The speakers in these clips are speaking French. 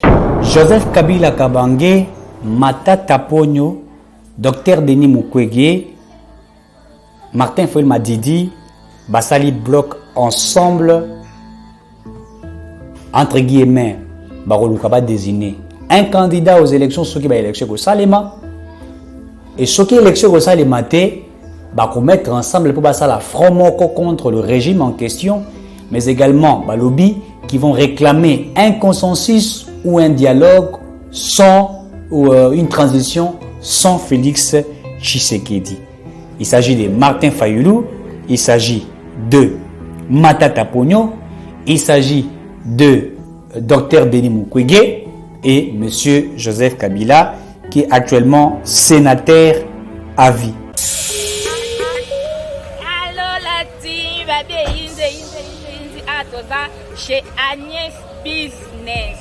Joseph Kabila Kabange, Matata Ponyo, Dr Denis Mukwege, Martin Fouel Madidi, Basali bloc ensemble, entre guillemets, Baroulukaba désigné un candidat aux élections, ceux qui va élection au Salema, et ceux qui élection au Salema, va mettre ensemble pour passer la front contre le régime en question, mais également lobby qui vont réclamer un consensus ou un dialogue sans ou une transition sans Félix Tshisekedi. Il s'agit de Martin Fayulu, il s'agit de Matata Ponyo, il s'agit de Dr Denis Mukwege et M. Joseph Kabila qui est actuellement sénateur à vie. Chez Agnès Business.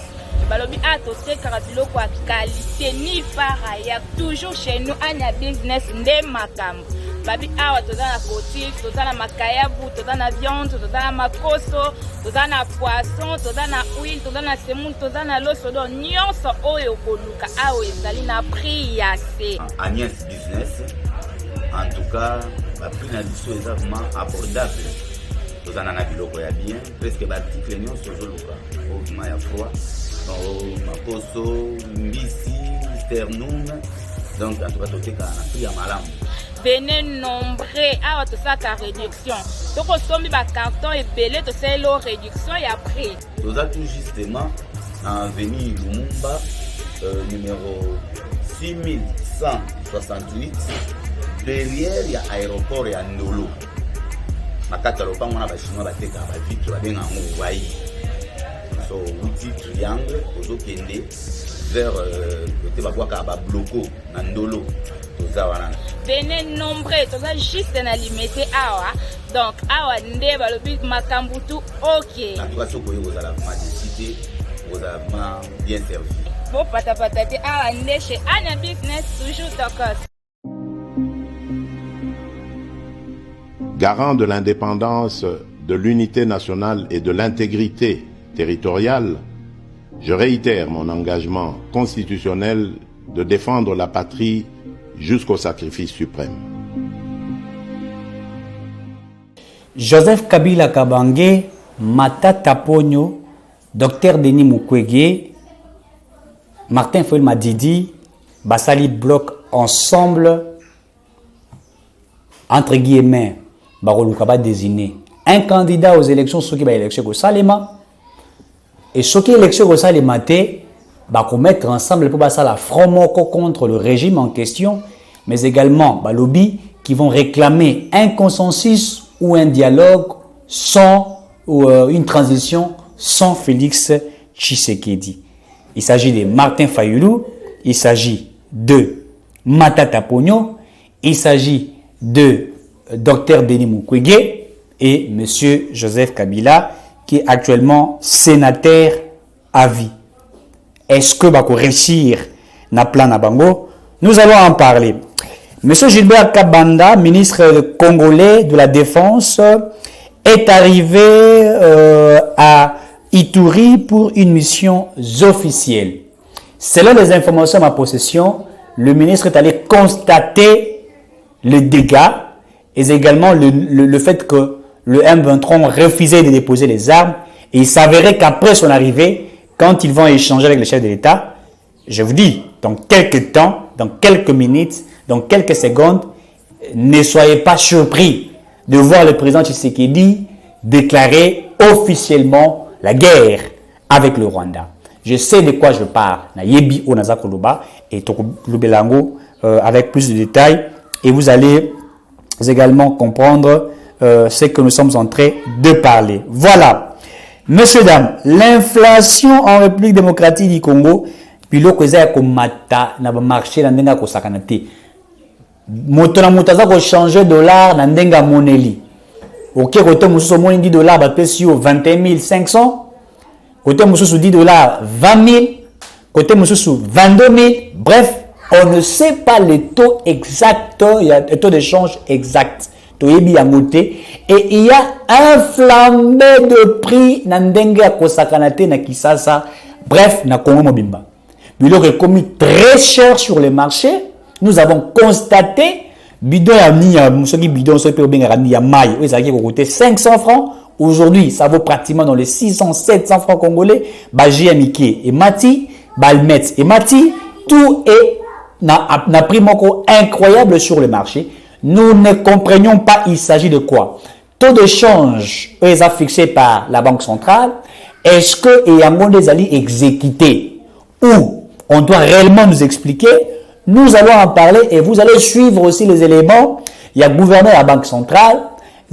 Balobi ato sekara biloko ya qualité ni pareil toujours chez nous Agnès Business nde makambo. Babi awa toza na cotif, toza na makayabu, toza na viande, toza na makoso, toza na poisson, toza na huile, toza na semoule, toza na loso do nyonso oyo koluka awa ezali na prix ya se. Agnès Business en tout cas ba prix na biso est vraiment abordable. Toza na biloko ya bien, presque ba article nyonso zoluka. O ma ya froid, o makoso, mbisi, sternum. Donc en tout cas toteka na prix ya malamu. Venez nombreux à votre sac à réduction. Donc, on sommes par carton et belé, tout c'est l'eau réduction et après. Nous avons tout justement en avenue Lumumba, numéro 6168, derrière il y a l'aéroport et à Ndolo. Ma carte on a pas chinois bateka ba vitre ba benga ngo wai. So outil triangle aux okende vers côté ba kwaka ba bloco na Ndolo. Venez nombreux, tu vas juste en limiter awa. Donc awa nde balobi makambutu ok. En tout cas, ce que vous allez décider, vous allez bien servi. Bon patapatati awa nde chez Agnès Business toujours tokos. Garant de l'indépendance, de l'unité nationale et de l'intégrité territoriale, je réitère mon engagement constitutionnel de défendre la patrie jusqu'au sacrifice suprême. Joseph Kabila Kabange, Matata Ponyo, Dr Denis Mukwege, Martin Fouel Madidi, Basali bloc ensemble, entre guillemets, Baroulukaba désigné un candidat aux élections, ceux qui va élection au Salema, et ceux qui élection au Salema, va mettre ensemble pour passer la front contre le régime en question, mais également lobby qui vont réclamer un consensus ou un dialogue sans ou une transition sans Félix Tshisekedi. Il s'agit de Martin Fayulu, il s'agit de Matata Ponyo, il s'agit de Dr Denis Mukwege et M. Joseph Kabila qui est actuellement sénateur à vie. Est-ce que va réussir na plan na bango? Nous allons en parler. Monsieur Gilbert Kabanda, ministre congolais de la Défense, est arrivé à Ituri pour une mission officielle. Selon les informations à ma possession, le ministre est allé constater les dégâts et également le fait que le M23 refusait de déposer les armes et il s'avérait qu'après son arrivée, quand ils vont échanger avec le chef de l'État, je vous dis, dans quelques temps, dans quelques minutes, dans quelques secondes, ne soyez pas surpris de voir le président Tshisekedi déclarer officiellement la guerre avec le Rwanda. Je sais de quoi je parle. Na yebi onaza koloba et tokolubelango avec plus de détails et vous allez également comprendre ce que nous sommes en train de parler. Voilà. Messieurs, dames, l'inflation en République démocratique du Congo, biloko eza ko mata na ba marché na ndenga ko sakana te. Moto na moto za ko changer dollar na ndenga moneli. OK, côté mususu moni 10 dollars ba pesi yo 21 500. Côté mususu 10 dollars 20 000. Côté mususu 22 000. Bref, on ne sait pas le taux exact, il y a le taux d'échange exact. Et il y a un flambé de prix na ndenge ya kosakanate na Kisasa Bref, na Congo Mobimba. Biloko est commis très cher sur le marché. Nous avons constaté, bidon ya bidon so pe benga ya maille, oui, ça qui coûtait 500 francs. Aujourd'hui, ça vaut pratiquement dans les 600 700 francs congolais. Ba JMK et Mati, Balmet et Mati, tout est na prix incroyable sur le marché. Nous ne comprenions pas il s'agit de quoi. Taux de change est fixé par la Banque centrale. Est-ce que Yango des alliés exécutés ou on doit réellement nous expliquer? Nous allons en parler et vous allez suivre aussi les éléments. Il y a gouverneur à la Banque centrale,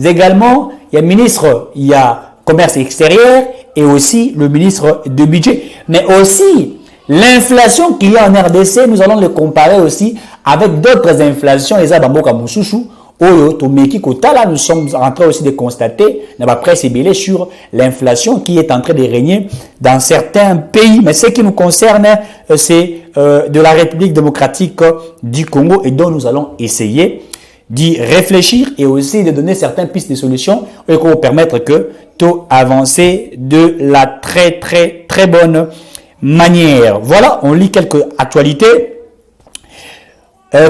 également il y a ministre, il y a commerce extérieur et aussi le ministre de budget. Mais aussi l'inflation qu'il y a en RDC, nous allons le comparer aussi avec d'autres inflations. Les Abamboka Moussouchou, Oyo, Tomeki, Kotala, nous sommes en train aussi de constater, dans la presse ébélée, sur l'inflation qui est en train de régner dans certains pays. Mais ce qui nous concerne, c'est de la République démocratique du Congo et dont nous allons essayer d'y réfléchir et aussi de donner certaines pistes de solutions pour vous permettre que tout avancer de la très bonne manière. Voilà, on lit quelques actualités.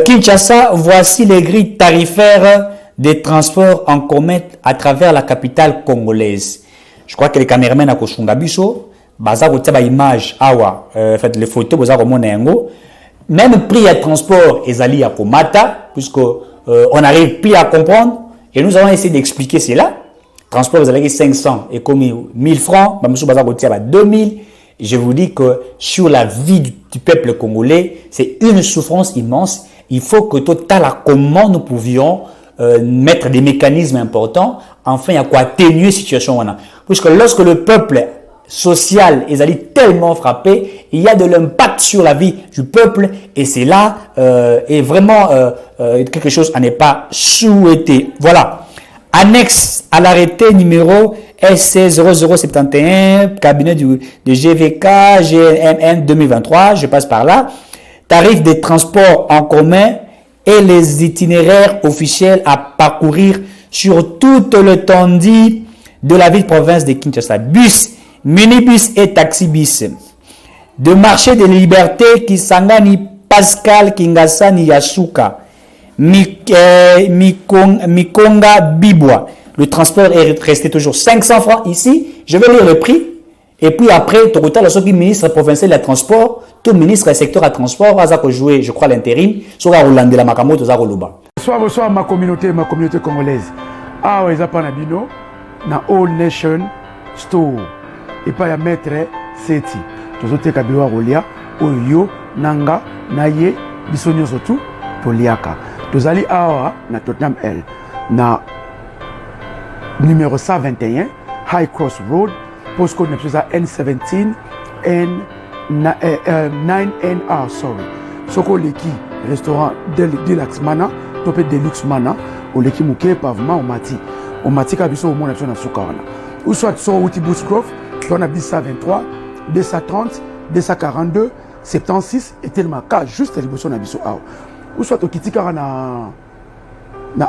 Kinshasa, voici les grilles tarifaires des transports en commun à travers la capitale congolaise. Je crois que les caméramans à Koshungabiso, baza ko taba image awa, fait les photos baza ko mona yango. Même prix à transport ezali à Komata, puisque on n'arrive plus à comprendre et nous allons essayer d'expliquer cela. Transport ezali 500 et comme 1000 francs, bamusu baza ko taba 2000. Je vous dis que sur la vie du peuple congolais, c'est une souffrance immense. Il faut que total comment nous pouvions mettre des mécanismes importants, enfin à quoi atténuer la situation. Puisque lorsque le peuple social est allé tellement frappé, il y a de l'impact sur la vie du peuple et c'est là est vraiment quelque chose à ne pas souhaiter. Voilà. Annexe à l'arrêté numéro SC0071, cabinet de GVK, GMN 2023, je passe par là. Tarifs des transports en commun et les itinéraires officiels à parcourir sur toute l'étendue de la ville-province de Kinshasa. Bus, minibus et taxi-bus. De marché de liberté Kisangani, Pascal, Kingasani, Yasuka, Mikonga, Bibwa. Le transport est resté toujours 500 francs ici. Je vais lire le prix. Et puis après, total, le ministre provincial de transport, tout ministre du secteur à transport, va jouer, je crois, l'intérim. Soit Roland de la Makamoto, Zaroluba. Bonsoir, ma communauté congolaise. Ah, ils ont bino na All Nation Store. Et pas ya maître Seti. Tous autres kabilo rolia, oyo, nanga, naye, bisonyo sotu, toliaka. Tous allez awa na Tottenham L. Na numéro 121, High Cross Road, postcode N17, N9NR, sorry. Soko leki, restaurant Deluxe Mana, topé Deluxe Mana, ou leki mouke pavement au mati. Au mati kabiso au monde na soukawana. Ou soit sur Outi Bushcroft, on a 123, 230, 242, 76, et tellement cas juste l'émotion na biso aw. Ou soit au Kitikara na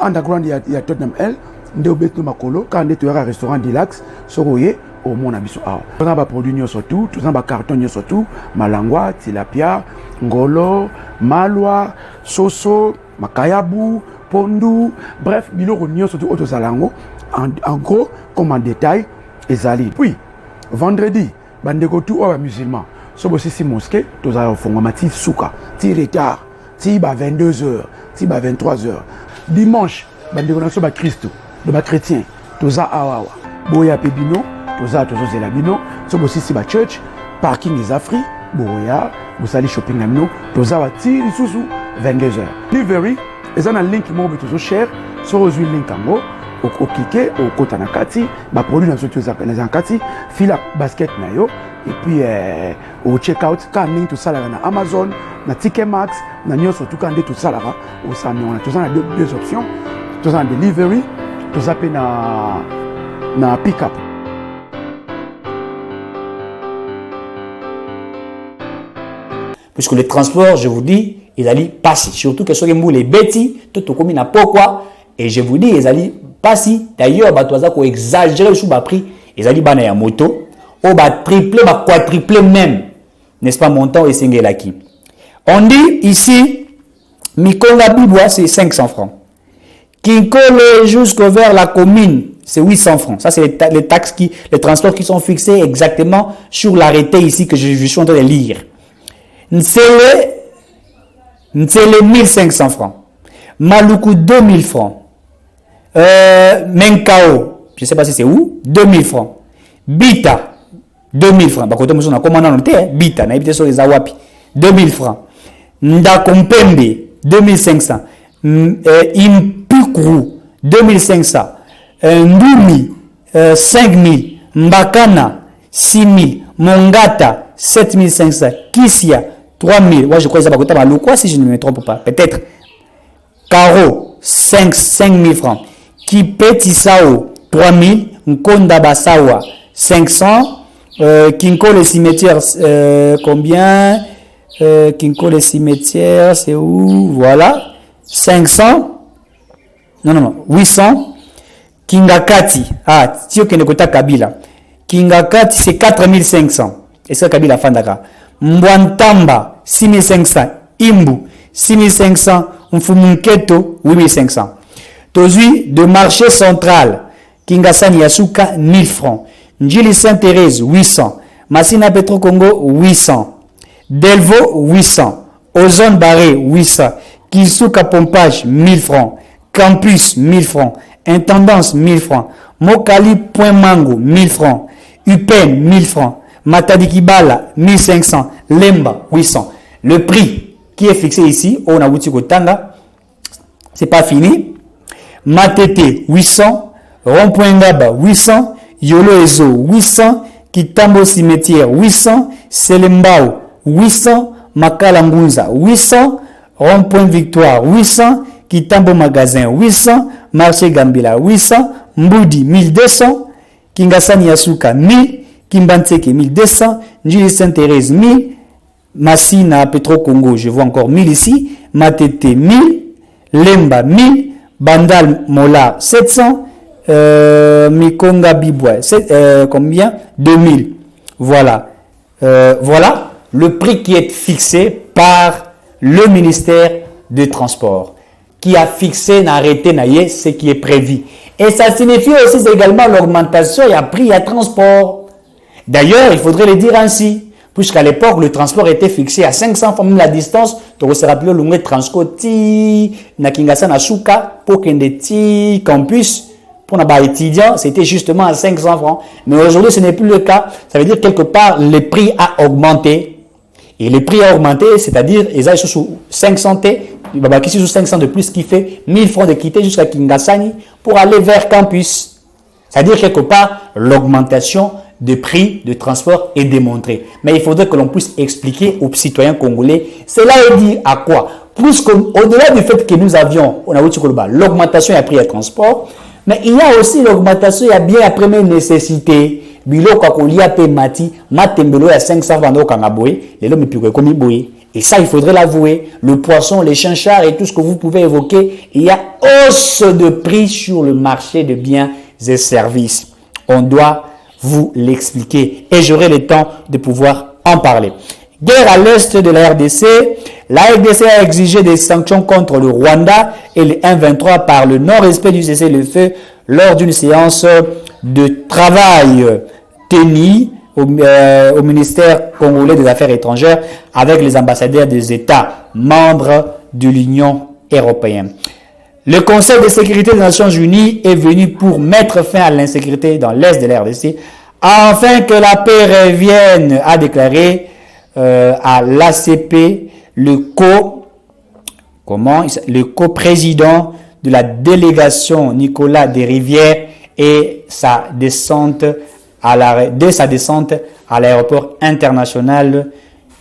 underground ya Tottenham L, nde obeto makolo quand nde toyaka restaurant Deluxe soroye au monde abiso awa. Tous ba produits surtout, tous ba carton surtout, malangwa, tilapia, ngolo, malwa, soso, makayabu, pondu, bref, biloko surtout auto salango en gros comme en détail ezali. Puis vendredi, bandeko tout oba musulman. So bo sisi mosquée, tous a fongoma ti souka, ti retard, ti ba 22h, ti ba 23h. Dimanche, bandeko na so ba Christo, de ba chrétien, tous a awawa. Boya pebino, tous a zelabino, so bo sisi ba church, parking is afri, boya, bo sali shopping amino, tous a ti lisusu 22h. Delivery, ezana link mo be tous cher, so rezu link ango. Au cliquer au côté na kati ba produit na surtout les kati fila basket na yo et puis au check out quand link tout ça là na Amazon na Ticketmax na nyo surtout quand tout ça là au Sami on a tout ça na deux options tout ça en delivery tout ça pe na pick up. Puisque le transport, je vous dis, ils allaient passer. Surtout que ceux qui ont les bêtis, tout comme il n'a pas quoi. Et je vous dis, ils allaient passer. D'ailleurs, ils ont exagéré sur le prix. Ils allaient banner en moto. triplé, quadruplé même, n'est-ce pas, montant et Sengelaki. On dit ici, Mikonga Bibwa, c'est 500 francs. Kinkole jusqu'au vers la commune, c'est 800 francs. Ça, c'est les taxes les transports qui sont fixés exactement sur l'arrêté ici que je suis en train de lire. Ntsele 1500 francs. Maluku 2000 francs. Menkao, je ne sais pas si c'est où, 2000 francs. Bita, 2000 francs. Bah, quand on a commandé en Bita, na sur les Awapi, 2000 francs. Ndakompembe, 2500. Impukru, 2500. Ndumi, 5000. Mbakana, 6000. Mongata, 7500. Kissia, 3000. Moi, je crois que ça va coûter si je ne me trompe pas. Peut-être. Karo, 5000 francs. Kipetisao, 3000. Nkonda Basawa, 500. Kinko le cimetière, combien? Kinko le cimetière, c'est où? Voilà. 500. Non, 800. Kingakati. Ah, Tio Kenekota Kabila. Kingakati, c'est 4500. Et c'est Kabila Fandaka. Mbwantamba, 6500. Imbu, 6500. Mfumunketo, 8500. Tozui, de marché central. Kingasani Yasuka, 1000 francs. Njili Sainte-Thérèse, 800. Massina Petro Congo, 800. Delvaux, 800. Ozone Barré, 800. Kisuka Pompage, 1000 francs. Campus, 1000 francs. Intendance, 1000 francs. Mokali Point Mango, 1000 francs. Upen, 1000 francs. Matadikibala, 1500. Lemba, 800. Le prix qui est fixé ici, au Nabuti Tanga, c'est pas fini. Matete, 800. Rond-Point Ngaba, 800. Yolo Ezo, 800. Kitambo Cimetière, 800. Selembao, 800. Makalangunza, 800. Rond-Point Victoire, 800. Kitambo Magasin, 800. Marché Gambila, 800. Mboudi, 1200. Kingasani Yasuka, 1000. Kimbanseke, 1200. Njili Sainte-Thérèse, 1000. Massina Petro Congo, je vois encore 1000 ici. Matete, 1000. Lemba, 1000. Bandal Mola, 700. Mikonga Bibwa, combien? 2000. Voilà. Voilà le prix qui est fixé par le ministère des Transports, qui a fixé, n'a arrêté, ce qui est prévu. Et ça signifie aussi également l'augmentation et à prix à transport. D'ailleurs, il faudrait le dire ainsi, puisqu'à l'époque, le transport était fixé à 500 fois même la distance. Tu se rappelles le long transport na Kingasa na Suka pour qu'un petit campus pour les étudiants, c'était justement à 500 francs. Mais aujourd'hui, ce n'est plus le cas. Ça veut dire quelque part, le prix a augmenté. Et le prix a augmenté, c'est-à-dire, ils ont sous 500 T, il va qui sous 500 de plus, qui fait 1000 francs de quitter jusqu'à Kingasani pour aller vers campus. C'est-à-dire, quelque part, l'augmentation de prix de transport est démontrée. Mais il faudrait que l'on puisse expliquer aux citoyens congolais, cela est dit à quoi? Plus qu'au-delà du fait que nous avions, on a l'augmentation des prix de transport, mais il y a aussi l'augmentation, il y a bien la première nécessité. Bilo kwa kolia pe mati, matembelo ya 500 vando kangaboy, les lomi pique comme boy. Et ça, il faudrait l'avouer. Le poisson, les chinchards et tout ce que vous pouvez évoquer, il y a hausse de prix sur le marché de biens et services. On doit vous l'expliquer. Et j'aurai le temps de pouvoir en parler. Guerre à l'est de la RDC. La RDC a exigé des sanctions contre le Rwanda et le 1-23 par le non-respect du cessez-le-feu lors d'une séance de travail tenue au ministère congolais des Affaires étrangères avec les ambassadeurs des États membres de l'Union européenne. Le Conseil de sécurité des Nations Unies est venu pour mettre fin à l'insécurité dans l'est de la RDC afin que la paix revienne, a déclaré à l'ACP le coprésident de la délégation Nicolas Desrivières et sa descente à l'aéroport international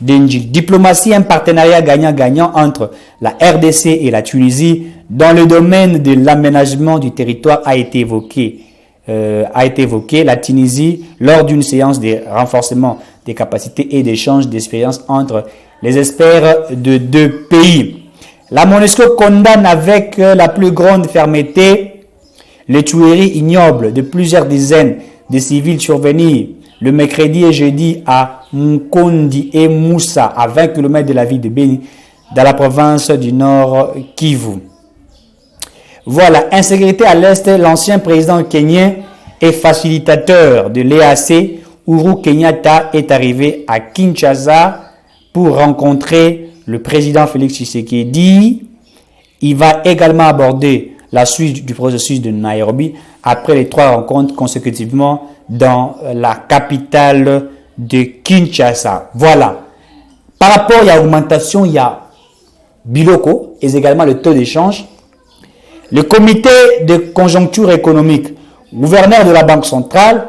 d'Enjil. Diplomatie, un partenariat gagnant-gagnant entre la RDC et la Tunisie dans le domaine de l'aménagement du territoire a été évoqué. La Tunisie lors d'une séance de renforcement des capacités et d'échange d'expériences entre les experts de deux pays. La MONUSCO condamne avec la plus grande fermeté les tueries ignobles de plusieurs dizaines de civils survenus le mercredi et jeudi à Mukondi et Moussa, à 20 km de la ville de Beni, dans la province du Nord Kivu. Voilà, insécurité à l'Est, l'ancien président kenyan et facilitateur de l'EAC, Uhuru Kenyatta, est arrivé à Kinshasa pour rencontrer le président Félix Tshisekedi. Il va également aborder la suite du processus de Nairobi après les 3 rencontres consécutivement dans la capitale de Kinshasa. Voilà. Par rapport à l'augmentation, il y a Biloko et également le taux d'échange. Le comité de conjoncture économique, gouverneur de la Banque centrale,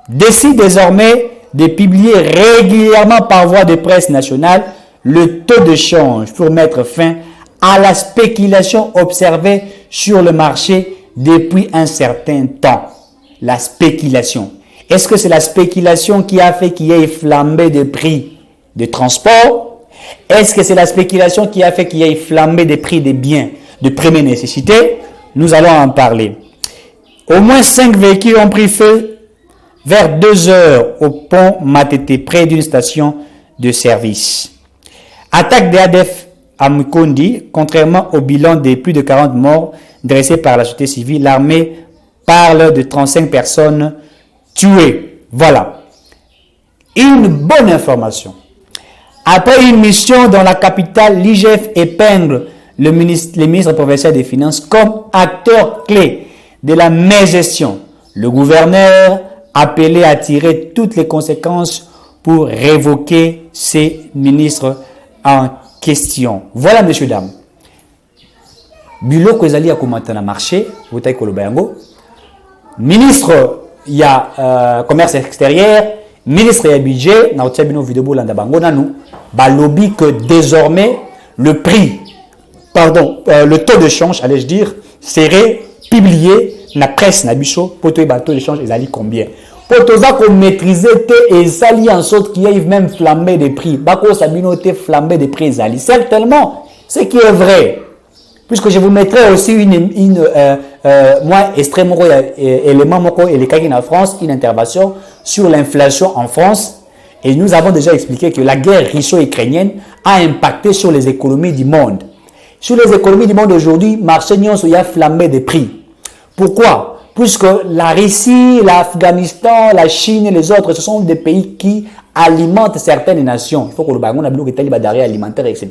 décide désormais de publier régulièrement par voie de presse nationale le taux de change pour mettre fin à la spéculation observée sur le marché depuis un certain temps. La spéculation. Est-ce que c'est la spéculation qui a fait qu'il y ait flambé de prix de transport? Est-ce que c'est la spéculation qui a fait qu'il y ait flambé des prix des biens de première nécessité? Nous allons en parler. Au moins 5 véhicules ont pris feu vers 2 heures au pont Matete, près d'une station de service. Attaque des ADF à Mukondi, contrairement au bilan des plus de 40 morts dressé par la société civile, l'armée parle de 35 personnes tuées. Voilà. Une bonne information. Après une mission dans la capitale, l'IGF épingle les ministres provinciaux des Finances comme acteur clé de la mégestion. Le gouverneur appelé à tirer toutes les conséquences pour révoquer ces ministres en question. Voilà, messieurs, dames. Biloko ezali ya komata na marché, votai koloba yango. Ministre, il y a commerce extérieur, ministre et budget, na otia bino vidéo bolanda bango nanu, balobi que désormais le prix, le taux de change, allais-je dire, serait publié na presse na biso pour que le taux de change ezali combien. Pour tout ça qu'on maîtrise et ezali en sorte qu'il y ait même flambé des prix. Bako sabino te flambé des prix ezali. Certainement, ce qui est vrai. Puisque je vous mettrai aussi moi, extrêmement élément moko et les cas en France, une intervention sur l'inflation en France. Et nous avons déjà expliqué que la guerre russo-ukrainienne a impacté sur les économies du monde. Sur les économies du monde aujourd'hui, marché il y a flambé des prix. Pourquoi? Puisque la Russie, l'Afghanistan, la Chine et les autres, ce sont des pays qui alimentent certaines nations. Il faut que le bagon a bien que tel alimentaire, etc.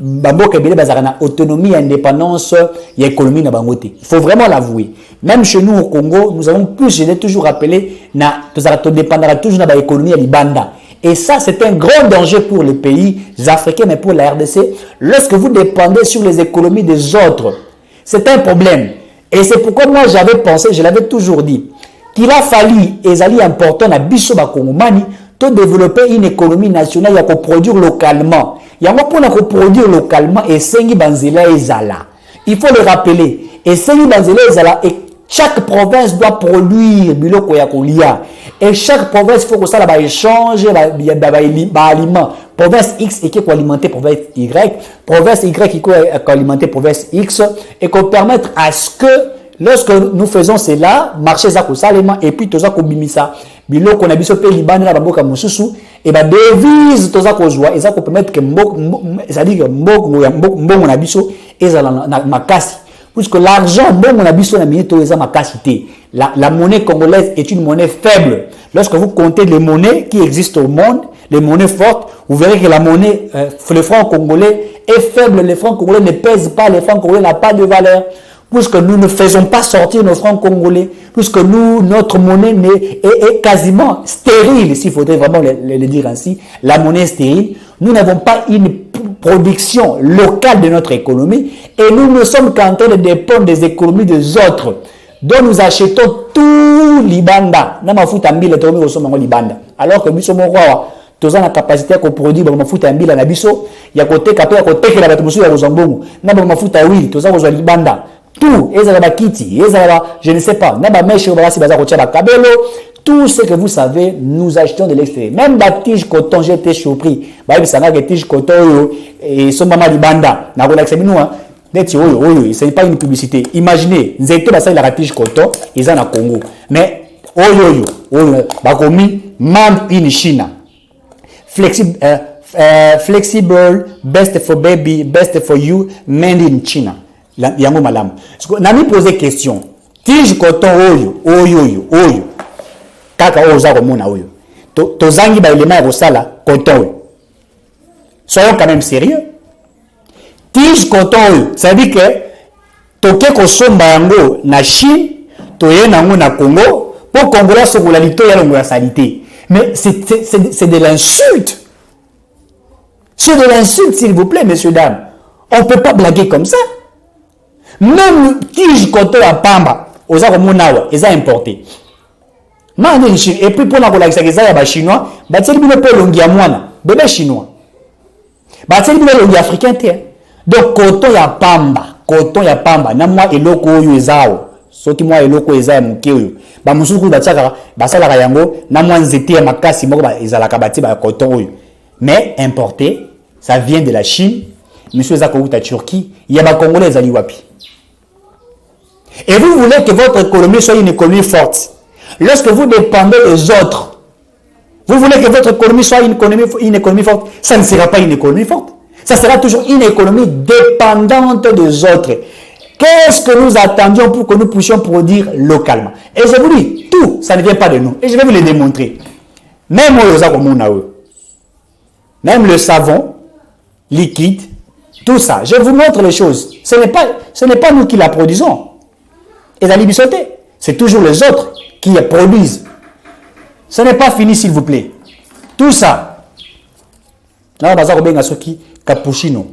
Bambo Kebele bazarana autonomie, indépendance, il y a économie na bangote. Il faut vraiment l'avouer. Même chez nous au Congo, nous avons plus, je l'ai toujours rappelé, na to dépendra toujours de l'économie à l'Ibanda. Et ça, c'est un grand danger pour les pays africains, mais pour la RDC. Lorsque vous dépendez sur les économies des autres, c'est un problème. Et c'est pourquoi moi j'avais pensé, je l'avais toujours dit, qu'il a fallu, et c'est important, à Bissoba Kongomani, de développer une économie nationale, il y a produire localement. Il y a pour produire localement, et Sengi Banzela et Zala. Il faut le rappeler. Et Sengi Banzela et Zala, et chaque province doit produire biloko ya kolia. Et chaque province, il faut que ça va échanger, aliments. Province X et qui peut alimenter province Y. Province Y qui peut alimenter province X. Et qu'on permette à ce que, lorsque nous faisons cela, marcher ça salema et puis tout ça qu'on bimisa. Biloko na biso pe libane na baboka mususu et ba devise tout ça qu'on joie et ça qu'on permettre que ça dit que mbongo na biso et ça na makasi. Puisque l'argent, bon, on a vu sur la minute, la monnaie congolaise est une monnaie faible. Lorsque vous comptez les monnaies qui existent au monde, les monnaies fortes, vous verrez que la monnaie, le franc congolais est faible. Les francs congolais ne pèsent pas, les francs congolais n'ont pas de valeur. Puisque nous ne faisons pas sortir nos francs congolais, puisque notre monnaie est quasiment stérile, s'il faudrait vraiment le dire ainsi, la monnaie est stérile. Nous n'avons pas une production locale de notre économie et nous ne sommes qu'en train de dépendre des économies des autres. Donc nous achetons tout l'Ibanda. Alors que nous sommes tous la capacité à produire mafuta mbila na biso ya kote kapé ya kote la bato musu ya kozambongo na ba mafuta huile tous ça libanda tout ezala bakiti ezala je ne sais pas na ba meshe ba si baza kotia ba kabelo. Tout ce que vous savez, nous achetons de l'extérieur. Même la tige coton, j'ai été surpris. Ça n'a que tige coton et son maman libanda. Ce n'est pas une publicité. Imaginez, nous étions dans la tige coton, ils sont au Congo. Mais oyo bakomi made in China. Flexible, best for baby, best for you, made in China. Yango malam. Nami pose question. Tige coton oyo. Kaka oza komona oyo. Tozangi ba élément ya kosala coton. Soyons quand même sérieux. Tige coton oyo, ça veut dire que toke kosomba yango na Chine, toye nango na Congo, pour Congolais sokola lito ya longo ya salité. Mais c'est de l'insulte. C'est de l'insulte, s'il vous plaît, messieurs, dames. On ne peut pas blaguer comme ça. Même tige coton à pamba, aux Aromonawa, ils ont importé. Et puis pour la chinois, c'est le longi à moi, bébé chinois. C'est le longi africain. Donc coton ya pamba, na moi et loko yo ezao. Soki moi et loko ezao mukeyo. Ba musuku ba tsaka ba sala yango na moi nzete ya makasi moko ba ezalaka bati ba coton oyo. Mais importé, ça vient de la Chine. Monsieur Zakouta Turquie, il y a des Congolais à l'Iwapi. Et vous voulez que votre économie soit une économie forte. Lorsque vous dépendez des autres, vous voulez que votre économie soit une économie forte, ça ne sera pas une économie forte. Ça sera toujours une économie dépendante des autres. Qu'est-ce que nous attendions pour que nous puissions produire localement? Et je vous dis, tout, ça ne vient pas de nous. Et je vais vous le démontrer. Même le savon liquide, tout ça. Je vous montre les choses. Ce n'est pas nous qui la produisons. Et la libissoté, c'est toujours les autres qui la produisent. Ce n'est pas fini, s'il vous plaît. Tout ça. Là, cappuccino.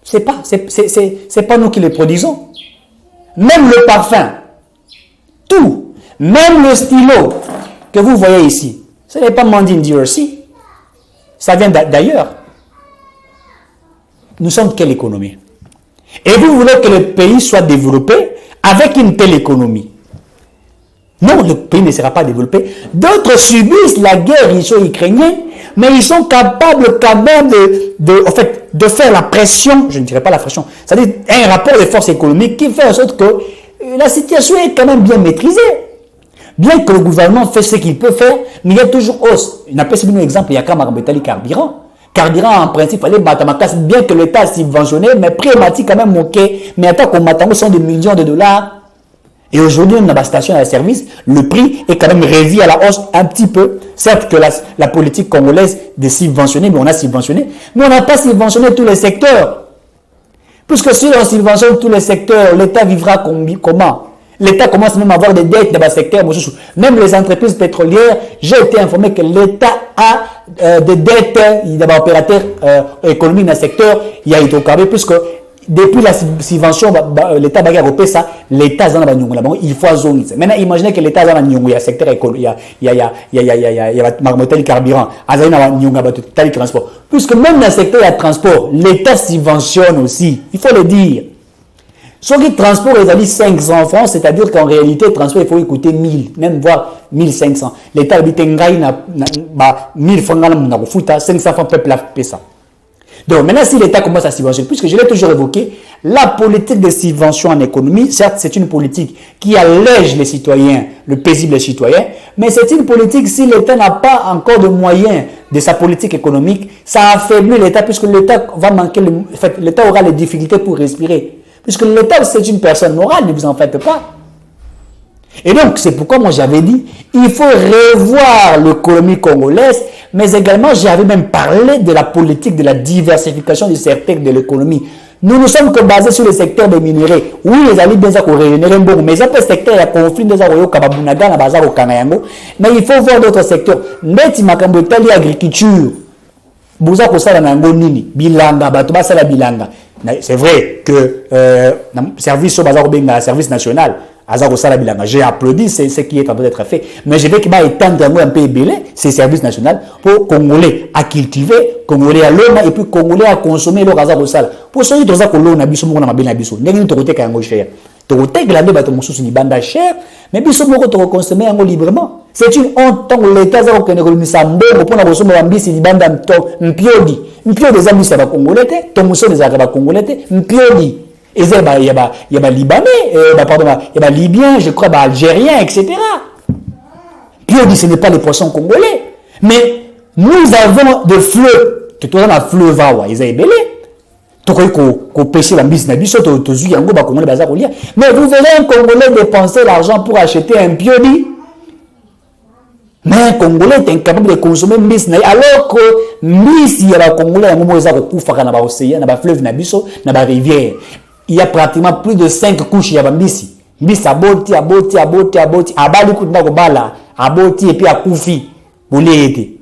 C'est pas nous qui les produisons. Même le parfum. Tout. Même le stylo que vous voyez ici. Ce n'est pas Made in DRC. Ça vient d'ailleurs. Nous sommes quelle économie? Et vous voulez que le pays soit développé avec une telle économie? Non, le pays ne sera pas développé. D'autres subissent la guerre russo-ukrainienne, mais ils sont capables quand même de faire la pression, je ne dirais pas la pression, c'est-à-dire un rapport de force économique qui fait en sorte que la situation est quand même bien maîtrisée. Bien que le gouvernement fait ce qu'il peut faire, mais il y a toujours hausse. Il n'a pas un exemple, il y a quand même carburant. Carburant, en principe, fallait battre ma casse, bien que l'État a subventionné, mais prix quand même manqué. Mais attends qu'on m'attend, sont des millions de dollars. Et aujourd'hui, on a la station de service, le prix est quand même revu à la hausse un petit peu. Certes que la politique congolaise de subventionner, mais on a subventionné. Mais on n'a pas subventionné tous les secteurs. Puisque si on subventionne tous les secteurs, l'État vivra comment? L'État commence même à avoir des dettes dans le secteur. Même les entreprises pétrolières, j'ai été informé que l'État a des dettes d'opérateurs économiques dans le secteur. Il y a hydrocarbures, puisque depuis la subvention, l'État va repérer ça, l'État a il faut zone. Maintenant, imaginez que l'État a un secteur économique, il y a carburant, il y a transport. Puisque même dans le secteur de transport, l'État subventionne aussi. Il faut le dire. Ce qui transport est 500 francs, c'est-à-dire qu'en réalité, le transport, il faut écouter 1000, même voire 1500. L'État habite 1000 francs, 500 francs, peuple a fait ça. Donc maintenant, si l'État commence à subventionner, puisque je l'ai toujours évoqué, la politique de subvention en économie, certes, c'est une politique qui allège les citoyens, le paisible citoyen, mais c'est une politique, si l'État n'a pas encore de moyens de sa politique économique, ça affaiblit l'État, puisque l'État va manquer, l'État aura les difficultés pour respirer. Puisque l'État, c'est une personne morale, ne vous en faites pas. Et donc, c'est pourquoi moi j'avais dit, il faut revoir l'économie congolaise, mais également j'avais même parlé de la politique de la diversification du secteur de l'économie. Nous nous sommes que basés sur le secteur des minéraux. Oui, les alliés bien ça qu'on régénérer bon, mais ça peut secteur il y a conflit des arroyos kababunaga na bazar au Kanayango, mais il faut voir d'autres secteurs. Neti makambo tali agriculture. Buza ko sala na ngo nini? Bilanga bato ba sala bilanga. C'est vrai que service au bazar benga service national. J'ai applaudi ce qui est en train d'être fait. Mais je veux qu'il va étendre un peu ces services nationaux pour Congolais à cultiver, Congolais à l'homme et puis Congolais à consommer le gaz au sal. Pour ceux qui ont un abisso, on a bien abisso. N'est-ce pas que c'est cher? Tu as des banda cher, mais biso moko to consommer librement. C'est une honte tant que l'État a économisé ça mbongo pour consommer ambisi li banda mpiodi. Mpiodi des amis ça Congolais, ton muso des arabes Congolais, mpiodi. Et il y a des Libanais, il y a des Libyens, je crois, des Algériens, etc. Piodi, ce n'est pas les poissons congolais. Mais nous avons des fleuves. Tu as un fleuve, ils ont belé. Tu as pêché la bise, mais vous verrez un Congolais dépenser l'argent pour acheter un piodi. Mais un Congolais est incapable de consommer mbisi alors que mbisi ya Congolais yango moza ko kufa na ba océan na ba fleuve na biso na ba rivière. Il y a pratiquement plus de 5 couches ya mbisi. Mbisi aboti abali kutinda ko bala aboti et puis akufi boulete.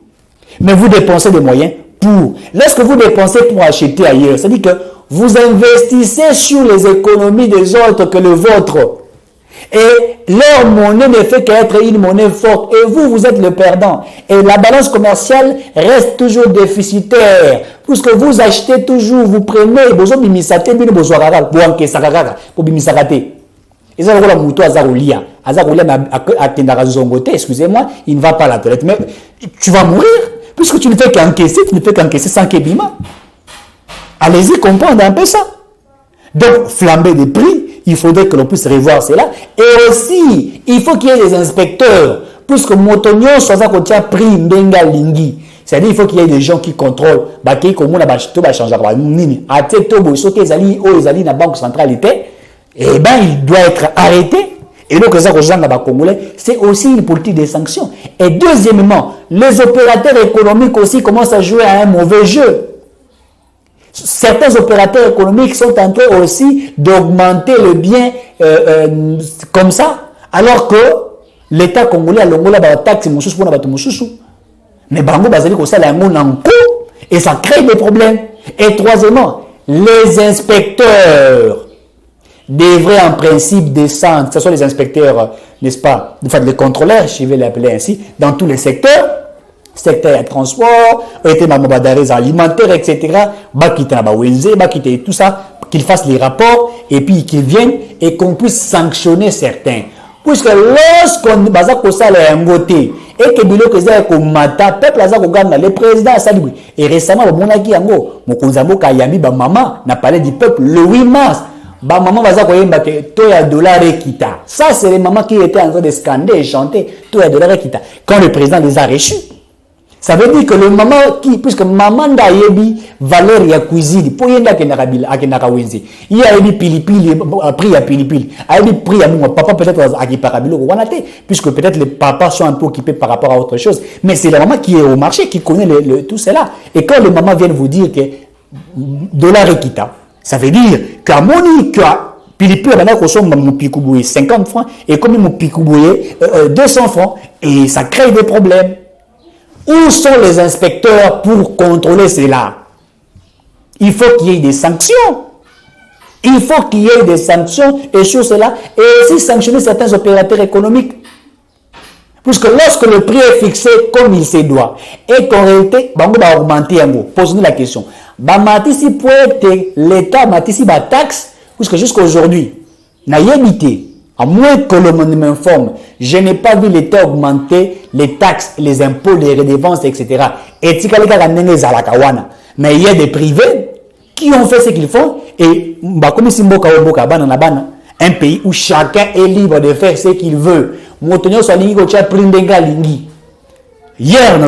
Mais vous dépensez des moyens pour. Lorsque vous dépensez pour acheter ailleurs, ça dit que vous investissez sur les économies des autres que le vôtre. Et leur monnaie ne fait qu'être une monnaie forte. Et vous, vous êtes le perdant. Et la balance commerciale reste toujours déficitaire. Puisque vous achetez toujours, vous prenez, vous bimisate, excusez-moi, il ne va pas à la toilette. Mais tu vas mourir. Puisque tu ne fais qu'encaisser sans kébima. Allez-y comprendre un peu ça. Donc, flamber des prix, il faudrait que l'on puisse revoir cela. Et aussi, il faut qu'il y ait des inspecteurs. Puisque Motonio soit à côté prix Mbenga Lingi. C'est-à-dire qu'il faut qu'il y ait des gens qui contrôlent. Baki comme on a tout va changer. Nini. À Tetobo, ce qu'ils allaient na banque centralité, eh ben, il doit être arrêté. Et donc, c'est aussi une politique de sanctions. Et deuxièmement, les opérateurs économiques aussi commencent à jouer à un mauvais jeu. Certains opérateurs économiques sont en train aussi d'augmenter le bien comme ça, alors que l'État congolais a l'ongola ba taxe mususu pour na bato mususu. Mais bango bazali ko sala yango na nko et ça crée des problèmes. Et troisièmement, les inspecteurs devraient en principe descendre, ce sont les inspecteurs, n'est-ce pas, enfin les contrôleurs, je vais l'appeler ainsi, dans tous les secteurs transport, alimentaires, etc. Tout ça, qu'ils fassent les rapports et puis qu'ils viennent et qu'on puisse sanctionner certains. Puisque lorsqu'on a ça et que le président et récemment, maman n'a parlé du peuple le 8 mars. Maman ça, c'est les mamans qui étaient en train de scander et chanter quand le président les a reçus. Ça veut dire que le maman qui, puisque maman da yebi valeur ya cuisine, pour yenda akenaka wenzi. Il y a yebi pilipili, prix ya pilipili. A yebi prix ya mon papa peut-être akiparabilo wanate, puisque peut-être les papas sont un peu occupés par rapport à autre chose. Mais c'est la maman qui est au marché, qui connaît tout cela. Et quand les mamans viennent vous dire que dollar equita, ça veut dire qu'à moni, qu'à pilipili, maintenant qu'on somme mon picoubouyé 50 francs, et comme mon picoubouyé 200 francs, et ça crée des problèmes. Où sont les inspecteurs pour contrôler cela? Il faut qu'il y ait des sanctions. Il faut qu'il y ait des sanctions et sur cela, et aussi sanctionner certains opérateurs économiques. Puisque lorsque le prix est fixé comme il se doit, et qu'en réalité, on va augmenter un mot. Posez-nous la question. Matisi pour l'État, Matisi ba taxe, puisque jusqu'à aujourd'hui, n'a y habité. À moins que le monde m'informe, je n'ai pas vu l'État augmenter les taxes, les impôts, les redevances, etc. Mais il y a des privés qui ont fait ce qu'ils font. Et comme un pays où chacun est libre de faire ce qu'il veut. Hier,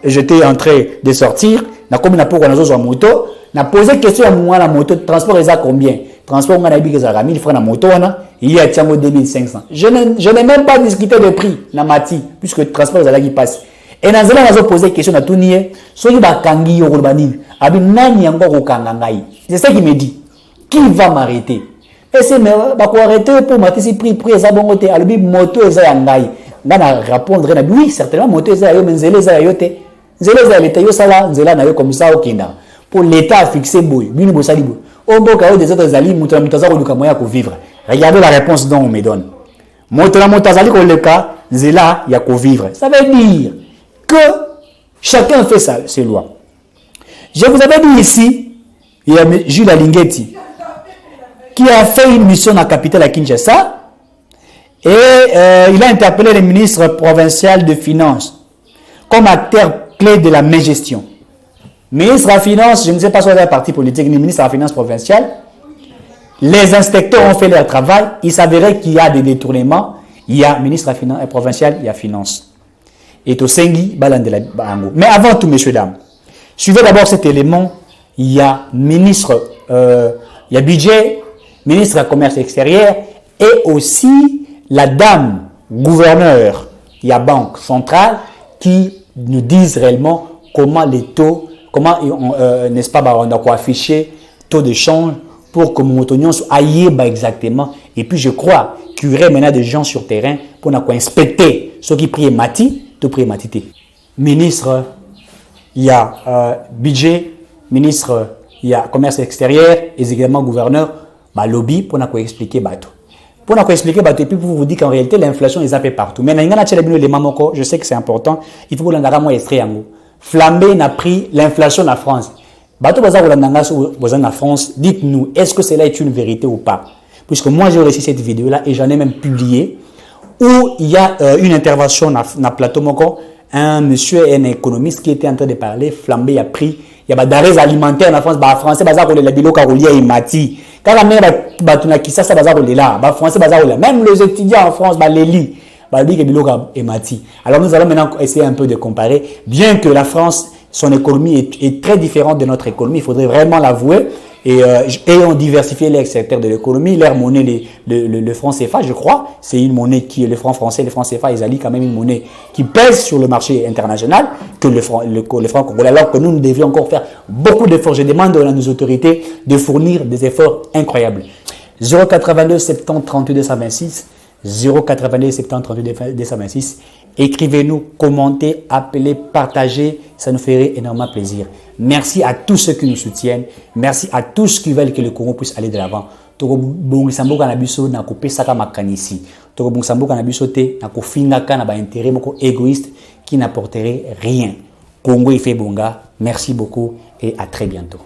j'étais en train de sortir. On a posé question à moi, la moto, transport est à combien? Transport, on a dit que ça a 1000 francs la moto, il y a 2500. Je n'ai même pas discuté de prix, la mati, puisque le transport est à qui passe. Et dans ce cas, on a posé question à tout nier, soit il va kangi au Rubani, c'est ça qu'il me dit. Qui va m'arrêter? Et c'est, mais, pour arrêter, pour m'arrêter, prix, ça bon côté, à l'objet, moto est à Yangai. On a répondre, oui, certainement, moto est à Yangai, mais zélé est à Yote. Zélé est à l'État, Yosala, Zéla n'a eu comme ça au Kenda. Pour l'État à fixer boy, bien au Salibou. Au beau cas des autres alliés, Moutazaro du Kamoya pour vivre. Regardez la réponse dont on me donne. Moutazali pour le cas, Zéla, il y a qu'au vivre. Ça veut dire que chacun fait ça, ses lois. Je vous avais dit ici, il y a Jules Alinguetti, qui a fait une mission dans la capitale à Kinshasa, et il a interpellé le ministre provincial de Finances comme acteur clé de la mégestion. Ministre de la Finance, je ne sais pas si c'est un parti politique, ni ministre de la Finance provinciale, les inspecteurs ont fait leur travail, il s'avérait qu'il y a des détournements, il y a ministre de la Finance provincial, il y a Finance. et to sengi balandela bango. Mais avant tout, messieurs dames, suivez d'abord cet élément. Il y a ministre, il y a budget, ministre de commerce extérieur et aussi la dame gouverneur. Il y a banque centrale qui nous disent réellement comment les taux, comment n'est-ce pas, on a quoi afficher taux de change pour que mon oignon soit aillé exactement. Et puis je crois qu'il y aurait maintenant des gens sur terrain pour inspecter ceux qui prient Mati, tout prient Matité. Ministre, il y a budget, ministre, il y a commerce extérieur et également gouverneur, lobby pour expliquer bateau. Pour expliquer bateau et puis pour vous dire qu'en réalité l'inflation est zappée partout. Mais je sais que c'est important, il faut que l'on ait extrait. Flambé n'a pris l'inflation en France. Bateau en France, dites-nous, est-ce que cela est une vérité ou pas? Puisque moi j'ai reçu cette vidéo-là et j'en ai même publié où il y a une intervention dans plateau moko, un monsieur, un économiste qui était en train de parler, flambé a pris, il y a des denrées alimentaires en France, les Français bazar les biloko roulier et mati. Quand la mère batuna qui ça bazar là, les Français bazar là, même les étudiants en France les lits, dit que biloko et mati. Alors nous allons maintenant essayer un peu de comparer, bien que la France son économie est très différente de notre économie, il faudrait vraiment l'avouer. Et ont diversifié les secteurs de l'économie. Leur monnaie, le franc CFA, je crois, c'est une monnaie qui est le franc français, le franc CFA, ils allient quand même une monnaie qui pèse sur le marché international que le franc congolais. Alors que nous devions encore faire beaucoup d'efforts. Je demande à nos autorités de fournir des efforts incroyables. 082 70 38 226, 082 70 38 226. Écrivez-nous, commentez, appelez, partagez, ça nous ferait énormément plaisir. Merci à tous ceux qui nous soutiennent. Merci à tous qui veulent que le Congo puisse aller de l'avant. Toko bongisambo kana biso na kopesaka makanisi. Toko bongisambo kana biso te na kofingaka na ba intérêt moko égoïste qui n'apporterait rien. Congo il fait bonga. Merci beaucoup et à très bientôt.